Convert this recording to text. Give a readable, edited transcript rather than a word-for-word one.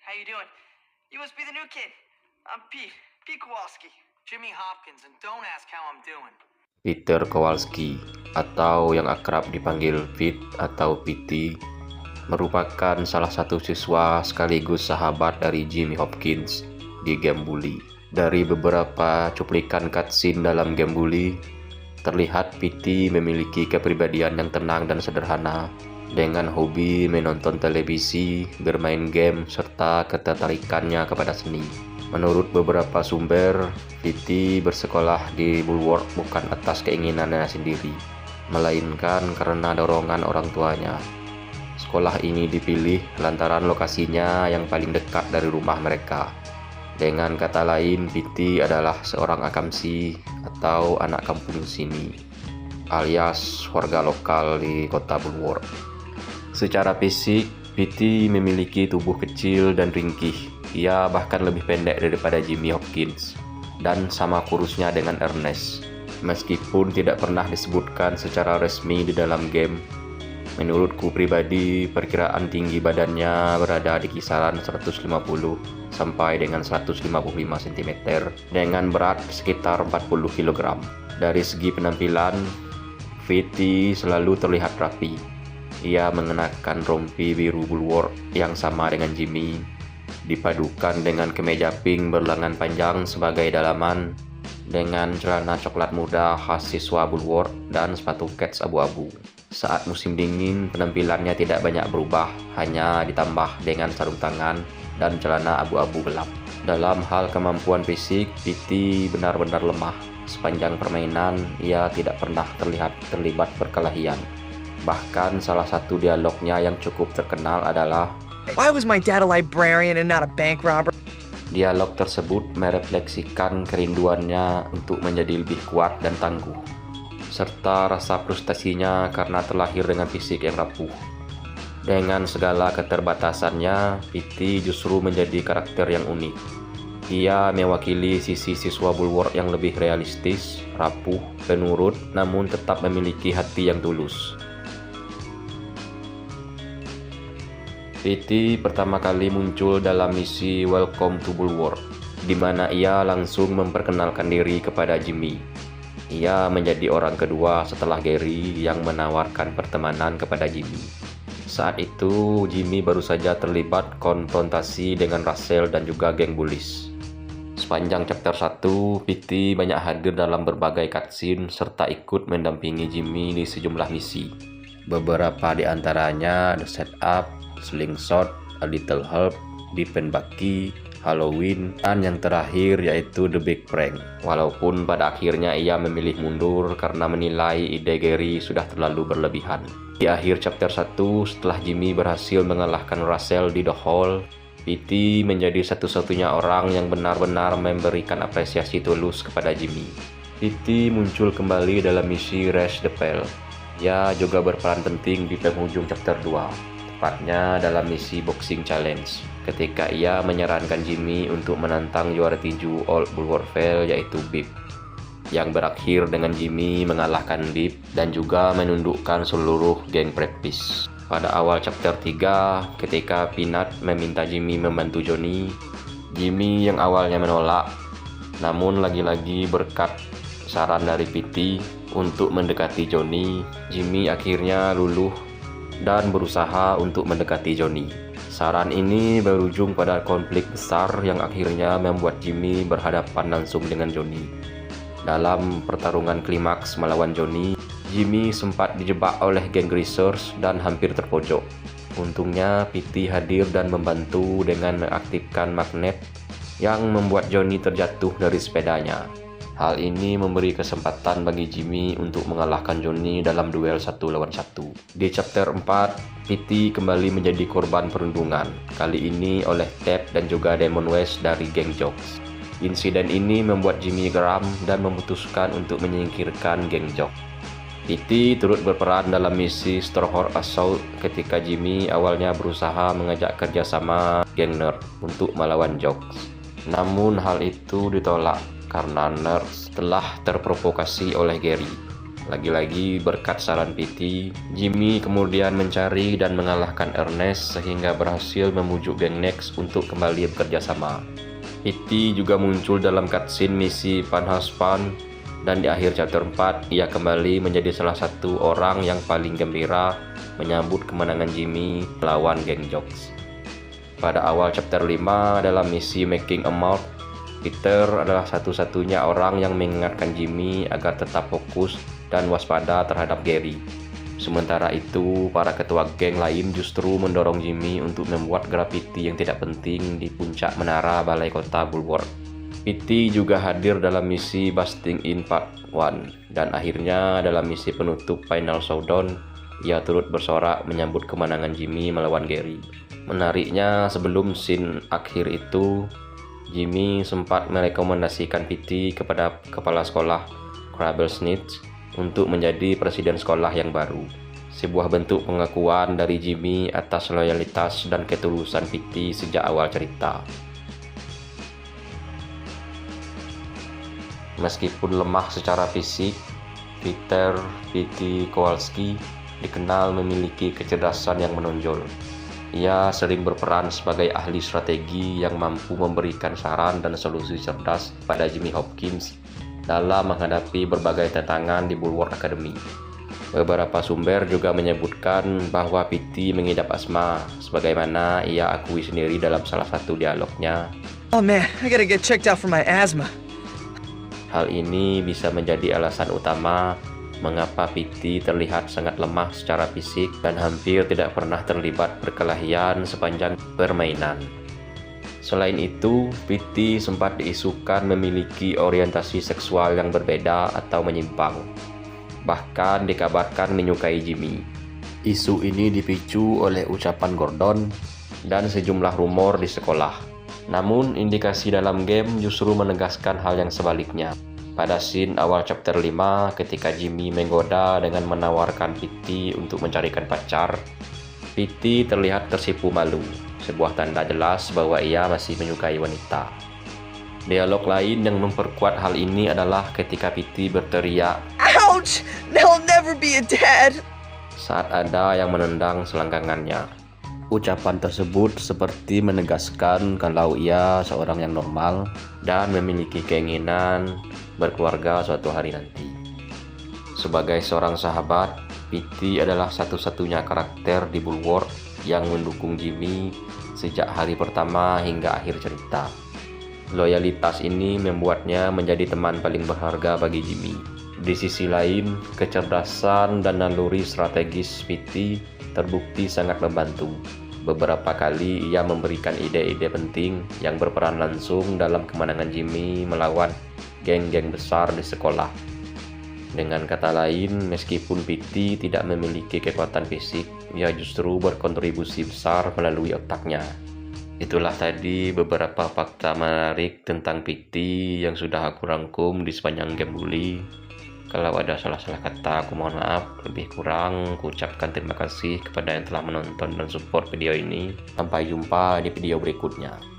How you doing? You must be the new kid. I'm Pete. Pete Kowalski. Jimmy Hopkins, and don't ask how I'm doing. Peter Kowalski, atau yang akrab dipanggil Pete atau PT, merupakan salah satu siswa sekaligus sahabat dari Jimmy Hopkins di game Bully. Dari beberapa cuplikan cutscene dalam game Bully, terlihat PT memiliki kepribadian yang tenang dan sederhana, dengan hobi menonton televisi, bermain game, serta ketertarikannya kepada seni. Menurut beberapa sumber, PT bersekolah di Bulworth bukan atas keinginannya sendiri, melainkan karena dorongan orang tuanya. Sekolah ini dipilih lantaran lokasinya yang paling dekat dari rumah mereka. Dengan kata lain, PT adalah seorang akamsi atau anak kampung sini, alias warga lokal di kota Bulworth. Secara fisik, PT memiliki tubuh kecil dan ringkih. Ia bahkan lebih pendek daripada Jimmy Hopkins, dan sama kurusnya dengan Ernest. Meskipun tidak pernah disebutkan secara resmi di dalam game, menurutku pribadi perkiraan tinggi badannya berada di kisaran 150 sampai dengan 155 cm dengan berat sekitar 40 kg. Dari segi penampilan, VT selalu terlihat rapi. Ia mengenakan rompi biru Bulworth yang sama dengan Jimmy, dipadukan dengan kemeja pink berlengan panjang sebagai dalaman, dengan celana coklat muda khas siswa Bulworth dan sepatu kets abu-abu. Saat musim dingin, penampilannya tidak banyak berubah, hanya ditambah dengan sarung tangan dan celana abu-abu gelap. Dalam hal kemampuan fisik, PT benar-benar lemah. Sepanjang permainan, ia tidak pernah terlibat perkelahian. Bahkan salah satu dialognya yang cukup terkenal adalah, Why was my dad a librarian and not a bank robber? dialog tersebut merefleksikan kerinduannya untuk menjadi lebih kuat dan tangguh, serta rasa frustasinya karena terlahir dengan fisik yang rapuh. Dengan segala keterbatasannya, PT justru menjadi karakter yang unik. Ia mewakili sisi siswa Bulworth yang lebih realistis, rapuh, penurut, namun tetap memiliki hati yang tulus. PT pertama kali muncul dalam misi Welcome to Bulworth, di mana ia langsung memperkenalkan diri kepada Jimmy. Ia menjadi orang kedua setelah Gary yang menawarkan pertemanan kepada Jimmy. Saat itu, Jimmy baru saja terlibat konfrontasi dengan Russell dan juga geng bullies. Sepanjang chapter 1, PT banyak hadir dalam berbagai cutscene serta ikut mendampingi Jimmy di sejumlah misi. Beberapa di antaranya The Setup, Slingshot, A Little Help, Defend Bucky, Halloween, dan yang terakhir yaitu The Big Prank. Walaupun pada akhirnya ia memilih mundur karena menilai ide Gary sudah terlalu berlebihan. Di akhir chapter 1, setelah Jimmy berhasil mengalahkan Russell di The Hall, PT menjadi satu-satunya orang yang benar-benar memberikan apresiasi tulus kepada Jimmy. PT muncul kembali dalam misi Raise the Bell. Ia juga berperan penting di penghujung chapter 2. Tepatnya dalam misi Boxing Challenge, ketika ia menyarankan Jimmy untuk menantang juara tinju Old Bulworth Vale yaitu Bip, yang berakhir dengan Jimmy mengalahkan Bip dan juga menundukkan seluruh geng practice. Pada awal chapter 3, ketika Peanut meminta Jimmy membantu Johnny, Jimmy yang awalnya menolak, namun lagi-lagi berkat saran dari PT untuk mendekati Johnny, Jimmy akhirnya luluh dan berusaha untuk mendekati Johnny. Saran ini berujung pada konflik besar yang akhirnya membuat Jimmy berhadapan langsung dengan Johnny. Dalam pertarungan klimaks melawan Johnny, Jimmy sempat dijebak oleh geng Greasers dan hampir terpojok. Untungnya PT hadir dan membantu dengan mengaktifkan magnet yang membuat Johnny terjatuh dari sepedanya. Hal ini memberi kesempatan bagi Jimmy untuk mengalahkan Johnny dalam duel 1 lawan 1. Di chapter 4, PT kembali menjadi korban perundungan, kali ini oleh Ted dan juga Demon West dari geng Jocks. Insiden ini membuat Jimmy geram dan memutuskan untuk menyingkirkan geng Jocks. PT turut berperan dalam misi Stronghold Assault ketika Jimmy awalnya berusaha mengajak kerjasama geng Nerd untuk melawan Jocks. Namun hal itu ditolak karena Nerds telah terprovokasi oleh Gary. Lagi-lagi berkat saran PT, Jimmy kemudian mencari dan mengalahkan Ernest sehingga berhasil memujuk geng Next untuk kembali bekerja sama. PT juga muncul dalam cutscene misi Panhaspan, dan di akhir chapter 4 ia kembali menjadi salah satu orang yang paling gembira menyambut kemenangan Jimmy melawan geng Jocks. Pada awal chapter 5 dalam misi Making a Mark, Peter adalah satu-satunya orang yang mengingatkan Jimmy agar tetap fokus dan waspada terhadap Gary. Sementara itu, para ketua geng lain justru mendorong Jimmy untuk membuat grafiti yang tidak penting di puncak menara balai kota Bulwark. PT juga hadir dalam misi Busting In Part 1, dan akhirnya dalam misi penutup Final Showdown, ia turut bersorak menyambut kemenangan Jimmy melawan Gary. Menariknya, sebelum scene akhir itu, Jimmy sempat merekomendasikan PT kepada kepala sekolah Crabblesnitch untuk menjadi presiden sekolah yang baru. Sebuah bentuk pengakuan dari Jimmy atas loyalitas dan ketulusan PT sejak awal cerita. Meskipun lemah secara fisik, Peter P.T. Kowalski dikenal memiliki kecerdasan yang menonjol. Ia sering berperan sebagai ahli strategi yang mampu memberikan saran dan solusi cerdas pada Jimmy Hopkins dalam menghadapi berbagai tantangan di Bulwark Academy. Beberapa sumber juga menyebutkan bahwa PT mengidap asma, sebagaimana ia akui sendiri dalam salah satu dialognya. Oh man, I gotta get checked out for my asthma. Hal ini bisa menjadi alasan utama mengapa PT terlihat sangat lemah secara fisik dan hampir tidak pernah terlibat perkelahian sepanjang permainan. Selain itu, PT sempat diisukan memiliki orientasi seksual yang berbeda atau menyimpang. Bahkan dikabarkan menyukai Jimmy. Isu ini dipicu oleh ucapan Gordon dan sejumlah rumor di sekolah. Namun, indikasi dalam game justru menegaskan hal yang sebaliknya. Pada scene awal chapter 5, ketika Jimmy menggoda dengan menawarkan PT untuk mencarikan pacar, PT terlihat tersipu malu, sebuah tanda jelas bahwa ia masih menyukai wanita. Dialog lain yang memperkuat hal ini adalah ketika PT berteriak, Ouch! They'll never be a dad! saat ada yang menendang selangkangannya. Ucapan tersebut seperti menegaskan kalau ia seorang yang normal dan memiliki keinginan berkeluarga suatu hari nanti. Sebagai seorang sahabat, PT adalah satu-satunya karakter di Bulwark yang mendukung Jimmy sejak hari pertama hingga akhir cerita. Loyalitas ini membuatnya menjadi teman paling berharga bagi Jimmy. Di sisi lain, kecerdasan dan naluri strategis PT terbukti sangat membantu. Beberapa kali ia memberikan ide-ide penting yang berperan langsung dalam kemenangan Jimmy melawan geng-geng besar di sekolah. Dengan kata lain, meskipun PT tidak memiliki kekuatan fisik, ia justru berkontribusi besar melalui otaknya. Itulah tadi beberapa fakta menarik tentang PT yang sudah aku rangkum di sepanjang game Bully. Kalau ada salah-salah kata, aku mohon maaf. Lebih kurang, aku ucapkan terima kasih kepada yang telah menonton dan support video ini. Sampai jumpa di video berikutnya.